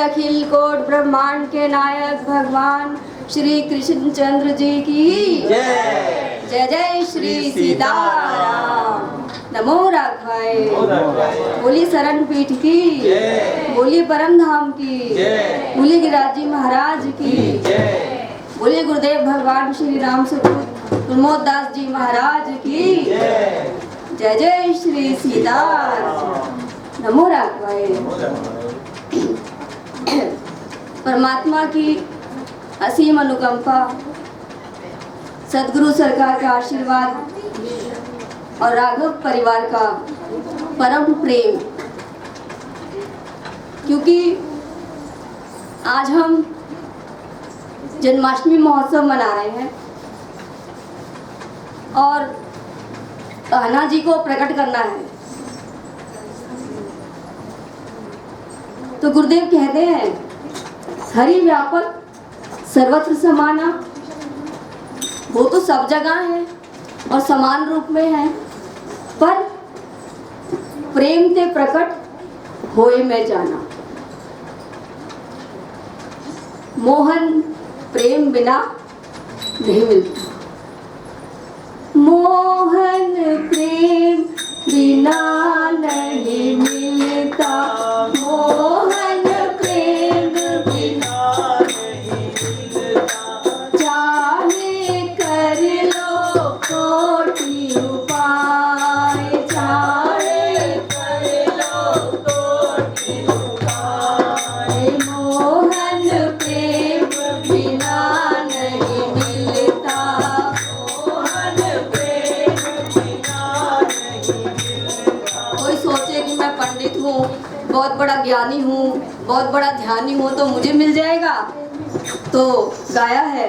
अखिल coat ब्रह्मांड के नायक भगवान श्री कृष्ण चंद्र जी की जय। जय जय श्री सीताराम। नमो राघवाय। बोली शरण पीठ की, बोली परम धाम की, बोली गिरिराज जी महाराज की, बोली गुरुदेव भगवान श्री राम सुपुत्र प्रमोद दास जी महाराज की जय जय श्री सीताराम। नमो राघवाय। परमात्मा की असीम अनुकंपा, सदगुरु सरकार का आशीर्वाद और राघव परिवार का परम प्रेम, क्योंकि आज हम जन्माष्टमी महोत्सव मना रहे हैं और कान्हा जी को प्रकट करना है। तो गुरुदेव कहते हैं हरि व्यापक सर्वत्र समाना, वो तो सब जगह है और समान रूप में है, पर प्रेम ते प्रकट होए में जाना। मोहन प्रेम बिना नहीं मिलता, मोहन प्रेम बिना नहीं मिलता, मोहन प्रेम बिना नहीं मिलता, चाहे कर लो कोटि उपाय, चाहे कर लो कोटि उपाय, मोहन प्रेम बिना नहीं मिलता, मोहन प्रेम बिना नहीं मिलता। कोई सोचे कि मैं पंडित हूँ, बहुत बड़ा ज्ञानी हूँ, बहुत बड़ा ध्यानी हूँ तो मुझे मिल जाएगा। तो गाया है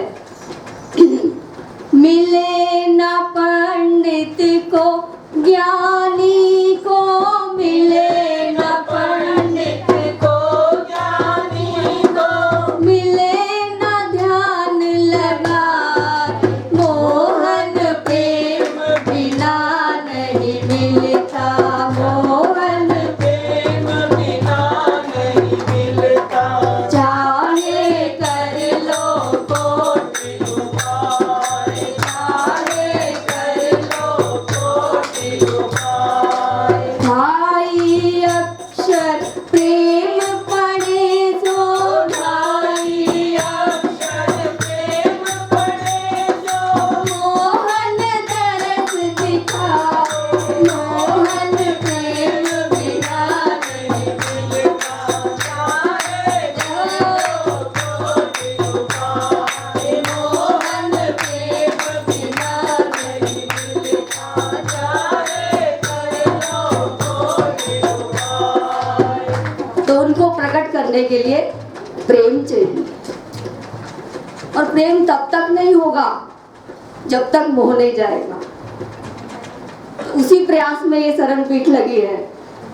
मिले ना पंडित को ज्ञानी को, मिले ना पंडित को ज्ञानी को, मिले ना ध्यान लगा, मोहन प्रेम बिना नहीं मिलता, मोहन प्रेम बिना नहीं मिलता, चाहे कर लो कोटि उपाय, चाहे कर लो कोटि उपाय, ढाई अक्षर प्रेम पढ़े जो, ढाई अक्षर प्रेम पढ़े जो, मोहन दरस दिखा, मोहन प्रेम बिना नहीं मिलता, चाहे करो कोटि उपाय, मोहन प्रेम बिना नहीं मिलता, चाहे कर लो कोटि उपाय। तो उनको प्रकट करने के लिए प्रेम चाहिए, और प्रेम तब तक नहीं होगा जब तक मोह नहीं जाएगा। उसी प्रयास में ये शरण पीठ लगी है,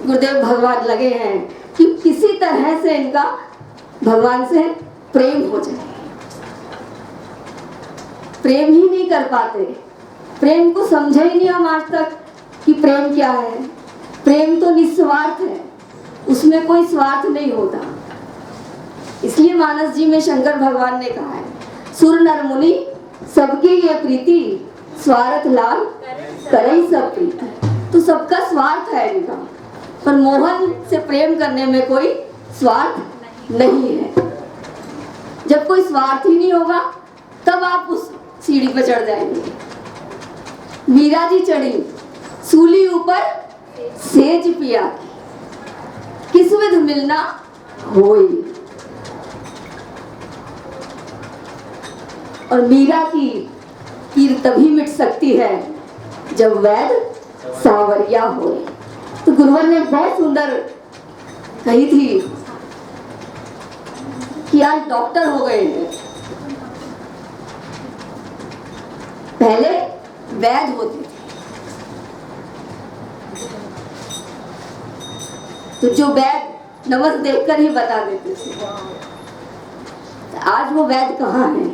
गुरुदेव भगवान लगे हैं कि किसी तरह से इनका भगवान से प्रेम हो जाए। प्रेम ही नहीं कर पाते, प्रेम को समझे ही नहीं हम आज तक कि प्रेम क्या है। प्रेम तो निस्वार्थ है, उसमें कोई स्वार्थ नहीं होता। इसलिए मानस जी में शंकर भगवान ने कहा है सुर नर मुनि सबकी ये प्रीति, स्वार्थ लाल करई सब प्रीति। तो सबका स्वार्थ है इनका, पर मोहन से प्रेम करने में कोई स्वार्थ नहीं है। जब कोई स्वार्थ ही नहीं होगा तब आप उस सीढ़ी पर चढ़ जाएंगे। मीरा जी चढ़ी सूली ऊपर सेज पिया, किस विध मिलना होई। और मीरा की कीर तभी मिट सकती है जब वैद सावरिया हो। तो गुरुवर ने बहुत सुंदर कही थी कि आज डॉक्टर हो गए हैं, पहले वैद होते थे। तो जो वैद नमस देखकर ही बता देते थे, आज वो वैद कहाँ है?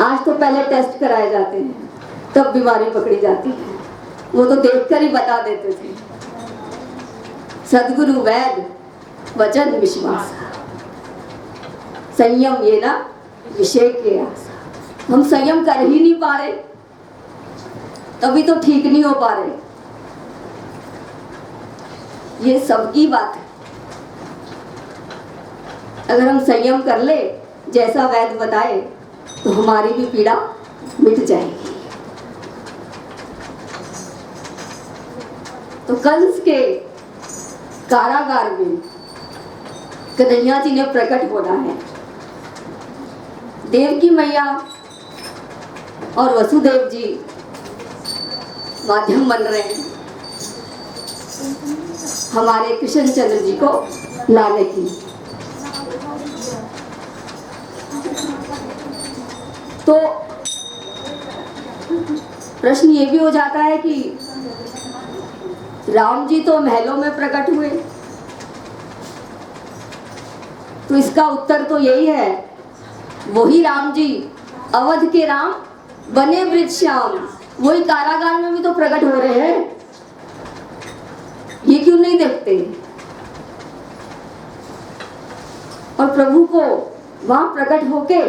आज तो पहले टेस्ट कराए जाते हैं तब बीमारी पकड़ी जाती है, वो तो देखकर ही बता देते थे। सदगुरु वैद वचन विश्वास, संयम ये ना विषय के आशा। हम संयम कर ही नहीं पा रहे, तभी तो ठीक नहीं हो पा रहे। ये सबकी बात है। अगर हम संयम कर ले जैसा वैद्य बताए तो हमारी भी पीड़ा मिट जाएगी। तो कंस के कारागार में कन्हैया जी ने प्रकट होना है। देवकी मैया और वसुदेव जी माध्यम बन रहे हैं हमारे कृष्णचंद्र जी को लाने की। तो प्रश्न ये भी हो जाता है कि राम जी तो महलों में प्रकट हुए, तो इसका उत्तर तो यही है, वही राम जी अवध के राम बने वृक्षश्याम, वही कारागार में भी तो प्रकट हो रहे हैं। ये क्यों नहीं देखते? और प्रभु को वहां प्रकट होके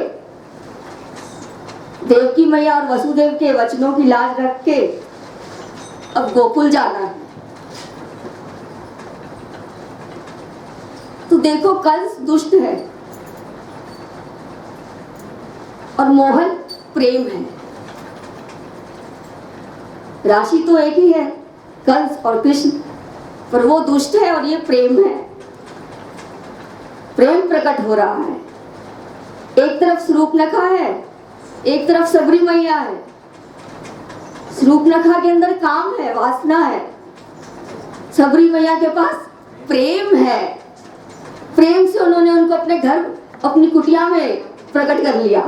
देवकी मैया और वसुदेव के वचनों की लाज रख के अब गोकुल जाना है। तो देखो कंस दुष्ट है और मोहन प्रेम है। राशि तो एक ही है, कंस और कृष्ण, पर वो दुष्ट है और ये प्रेम है। प्रेम प्रकट हो रहा है। एक तरफ शूर्पणखा है, एक तरफ सबरी मैया है। शूर्पणखा के अंदर काम है, वासना है। सबरी मैया के पास प्रेम है। प्रेम से उन्होंने उनको अपने घर, अपनी कुटिया में प्रकट कर लिया।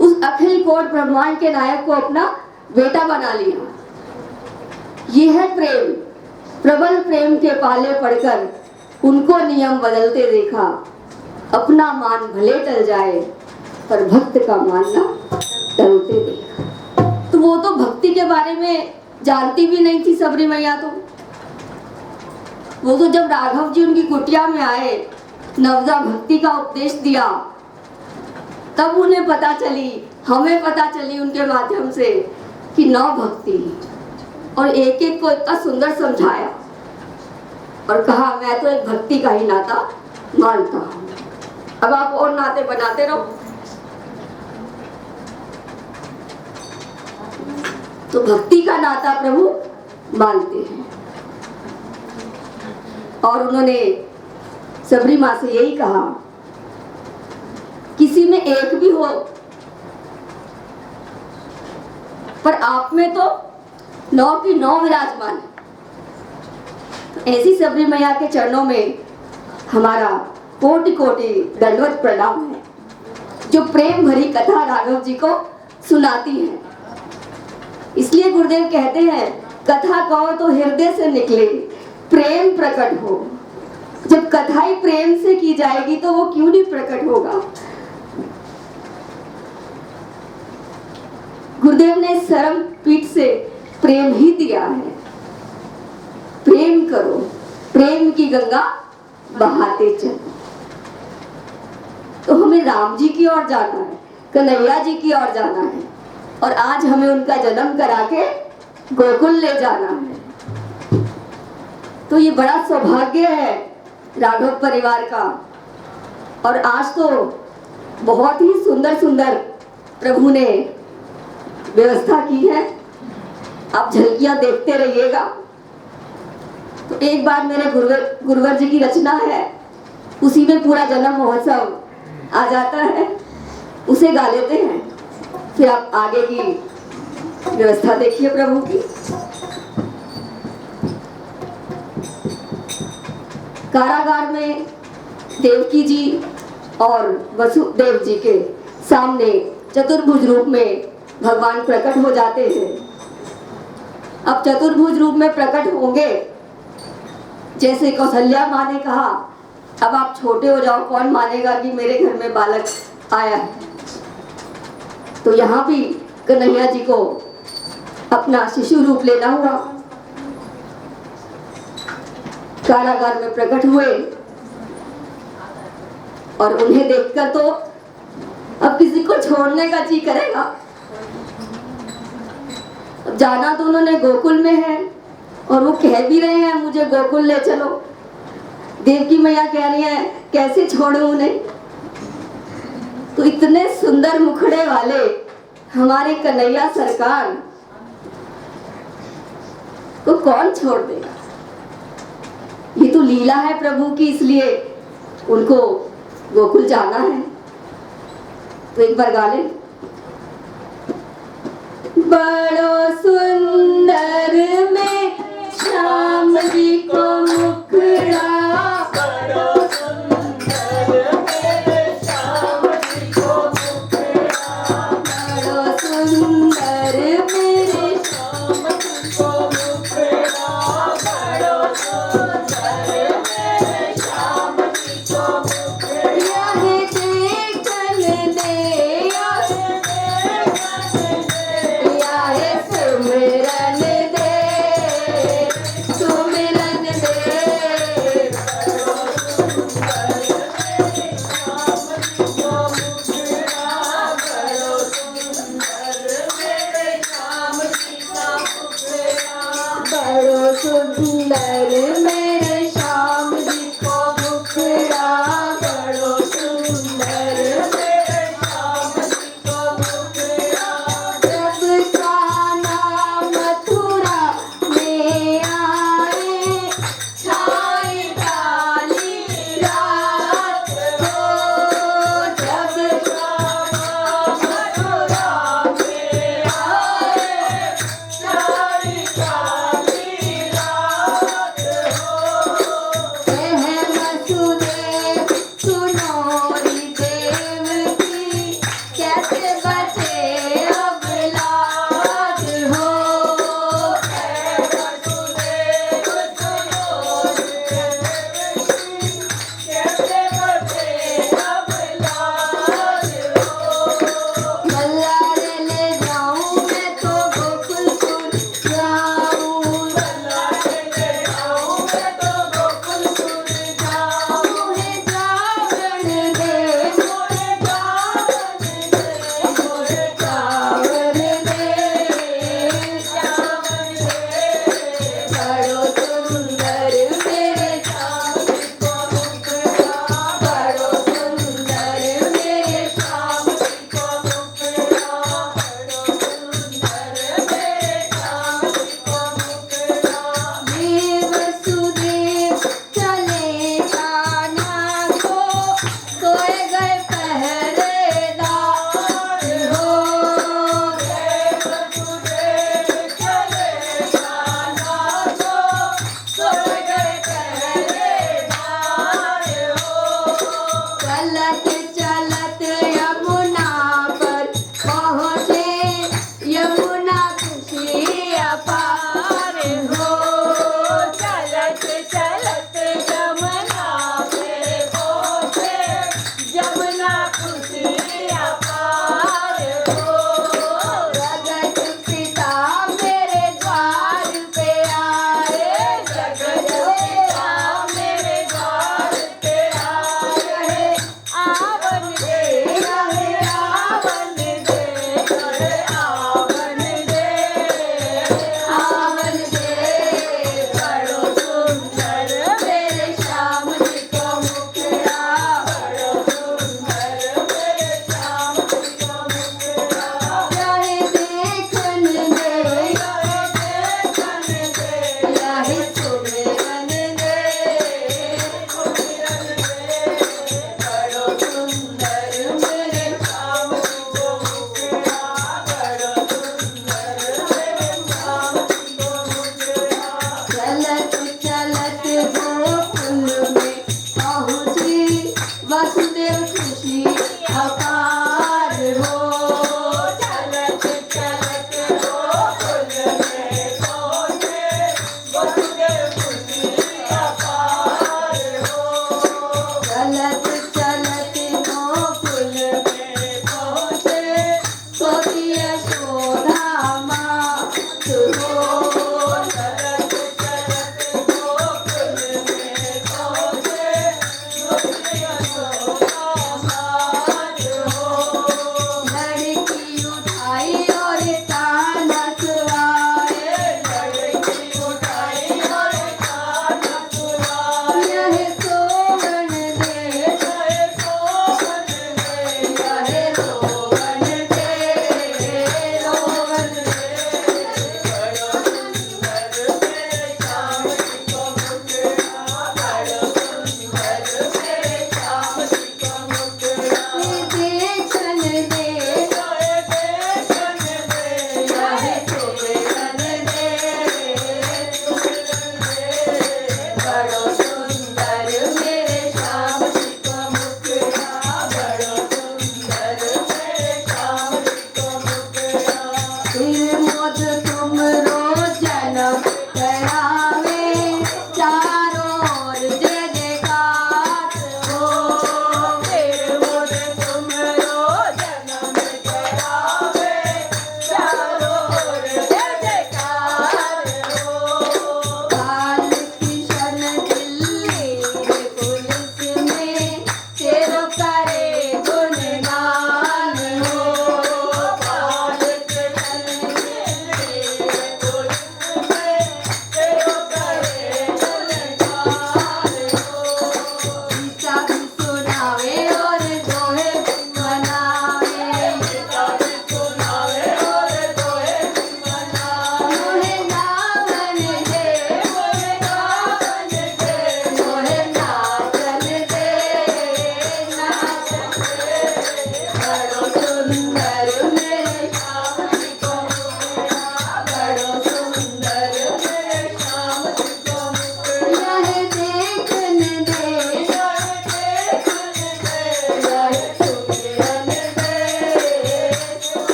उस अखिल कोट ब्रह्मांड के नायक को अपना बेटा बना लिया। ये है प्रेम। प्रबल प्रेम के पाले पड़कर उनको नियम बदलते देखा। अपना मान भले टल जाए पर भक्त का मानना टलते देखा। तो वो तो भक्ति के बारे में जानती भी नहीं थी सबरी मैया। तो वो तो जब राघव जी उनकी कुटिया में आए, नवदा भक्ति का उपदेश दिया, तब उन्हें पता चली, हमें पता चली उनके माध्यम से कि नव भक्ति। और एक एक को इतना सुंदर समझाया और कहा मैं तो एक भक्ति का ही नाता मानता हूं। अब आप और नाते बनाते रहो। तो भक्ति का नाता प्रभु मानते हैं। और उन्होंने सबरी माँ से यही कहा, किसी में एक भी हो पर आप में तो 9 की 9 विराजमान। तो ऐसी सबरी मैया के चरणों में हमारा कोटि कोटि दंडवत प्रणाम है, जो प्रेम भरी कथा राघव जी को सुनाती है। इसलिए गुरुदेव कहते हैं, कथा कहो तो हृदय से निकले, प्रेम प्रकट हो। जब कथा ही प्रेम से की जाएगी तो वो क्यों नहीं प्रकट होगा। गुरुदेव ने सरम पीठ से प्रेम ही दिया है। प्रेम करो, प्रेम की गंगा बहाते चलो। तो हमें राम जी की ओर जाना है, कन्हैया जी की ओर जाना है, और आज हमें उनका जन्म करा के गोकुल ले जाना है। तो ये बड़ा सौभाग्य है राघव परिवार का। और आज तो बहुत ही सुंदर सुंदर प्रभु ने व्यवस्था की है, आप झलकियां देखते रहिएगा। तो एक बार मेरे गुरुवर जी की रचना है, उसी में पूरा जन्म महोत्सव आ जाता है, उसे गा लेते हैं, फिर आप आगे की व्यवस्था देखिए प्रभु की। कारागार में देवकी जी और वसुदेव जी के सामने चतुर्भुज रूप में भगवान प्रकट हो जाते हैं। अब चतुर्भुज रूप में प्रकट होंगे, जैसे कौशल्या माँ ने कहा, अब आप छोटे हो जाओ, कौन मानेगा कि मेरे घर में बालक आया है। तो यहाँ भी कन्हैया जी को अपना शिशु रूप लेना हुआ। कारागार में प्रकट हुए और उन्हें देखकर तो अब किसी को छोड़ने का जी करेगा। अब जाना तो उन्होंने गोकुल में है और वो कह भी रहे हैं मुझे गोकुल ले चलो। देवकी मैया कह रही है कैसे छोड़ूं उन्हें। तो इतने सुंदर मुखड़े वाले हमारे कन्हैया सरकार को कौन छोड़ देगा। ये तो लीला है प्रभु की, इसलिए उनको गोकुल जाना है। तो एक बार गा ले। बड़ो सुंदर में श्याम जी को मुखड़ा, बड़ो सुंदर मेरे श्याम जी को मुखड़ा, बड़ो सुंदर मेरे श्याम जी को मुखड़ा, बड़ो सुंदर मेरे श्याम जी को मुखड़ा। यह देखन दे, यह सुमिरन दे, सुमिरन दे। बड़ो सुंदर मेरे श्याम जी को मुखड़ा, बड़ो सुंदर मेरे श्याम जी को मुखड़ा, जब कान्हा मथुरा में आए, छाई काली रात को। जब मथुरा में आए, छाई काली रात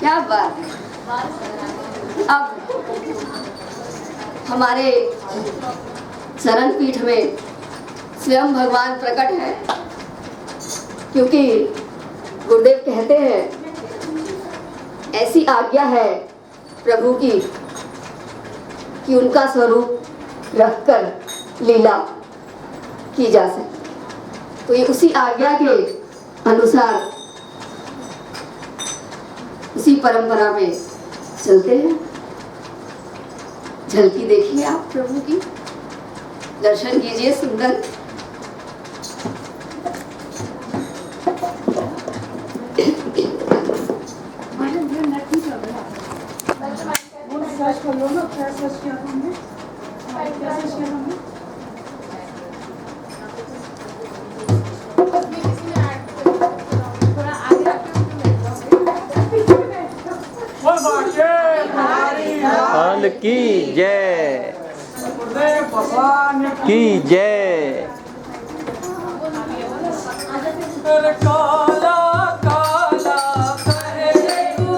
क्या बात है। अब हमारे शरण पीठ में स्वयं भगवान प्रकट है, क्योंकि गुरुदेव कहते हैं ऐसी आज्ञा है प्रभु की कि उनका स्वरूप रखकर लीला की जा सके। तो ये उसी आज्ञा के अनुसार उसी परंपरा में चलते हैं। झलकी देखिए आप प्रभु की, दर्शन कीजिए सुंदर। हाल की जय, की जय। काला